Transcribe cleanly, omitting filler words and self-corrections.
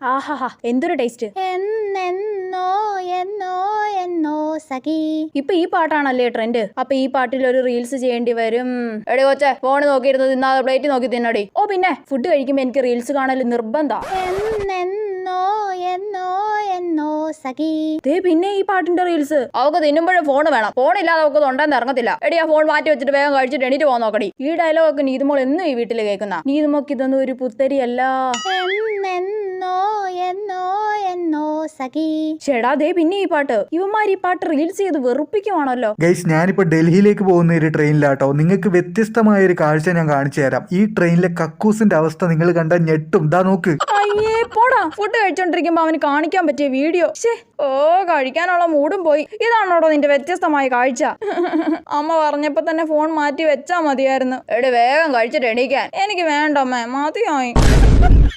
ആഹാ എന്തൊരു ടേസ്റ്റ്. സഖി. ഇപ്പൊ ഈ പാട്ടാണല്ലേ ട്രെൻഡ്. അപ്പൊ ഈ പാട്ടിൽ ഒരു റീൽസ് ചെയ്യേണ്ടി വരും. എടി കൊച്ചേ, ഫോൺ നോക്കിയിരുന്നത് തിന്നാതെ പ്ലേറ്റ് നോക്കി തിന്നടി. ഓ പിന്നെ ഫുഡ് കഴിക്കുമ്പോ എനിക്ക് റീൽസ് കാണൽ നിർബന്ധ. പിന്നെ ഈ പാട്ടിന്റെ റീൽസ്. അവക്ക് തിന്നുമ്പോഴും ഫോൺ വേണം. ഫോണില്ലാതെ അവക്ക് തൊണ്ടെന്ന് ഇറങ്ങത്തില്ല. എടി ആ ഫോൺ മാറ്റി വെച്ചിട്ട് വേഗം കഴിച്ചിട്ട് എണീറ്റ് പോകാൻ നോക്കടി. ഈ ഡയലോഗൊക്കെ നീതുമോൾ എന്നും ഈ വീട്ടിൽ കേൾക്കുന്ന. നീതുമോക്ക് ഇതൊന്നും ഒരു പുത്തരിയല്ല. ചേടാ ദേ പിന്നെ ഈ പാട്ട്. ഇവന്മാർ ഈ പാട്ട് റീൽസ് ചെയ്ത് വെറുപ്പിക്കുവാണല്ലോ. ഗൈസ്, ഞാനിപ്പോ ഡൽഹിയിലേക്ക് പോകുന്ന ഒരു ട്രെയിനിലാട്ടോ. നിങ്ങൾക്ക് വ്യത്യസ്തമായ ഒരു കാഴ്ച ഞാൻ കാണിച്ചു തരാം. ഈ ട്രെയിനിലെ കക്കൂസിന്റെ അവസ്ഥ നിങ്ങൾ കണ്ടാൽ ഞെട്ടും. ദാ നോക്ക്. അയ്യേ പോടാ. ഫുഡ് കഴിച്ചോണ്ടിരിക്കുമ്പോ അവന് കാണിക്കാൻ പറ്റിയ വീഡിയോ. ഓ കഴിക്കാനുള്ള മൂടും പോയി. ഇതാണോടോ നിന്റെ വ്യത്യസ്തമായ കാഴ്ച? അമ്മ പറഞ്ഞപ്പോ തന്നെ ഫോൺ മാറ്റി വെച്ചാ മതിയായിരുന്നു. എടി വേഗം കഴിച്ചിട്ട് എണീക്കാൻ. എനിക്ക് വേണ്ടമ്മേ, മതിയായി.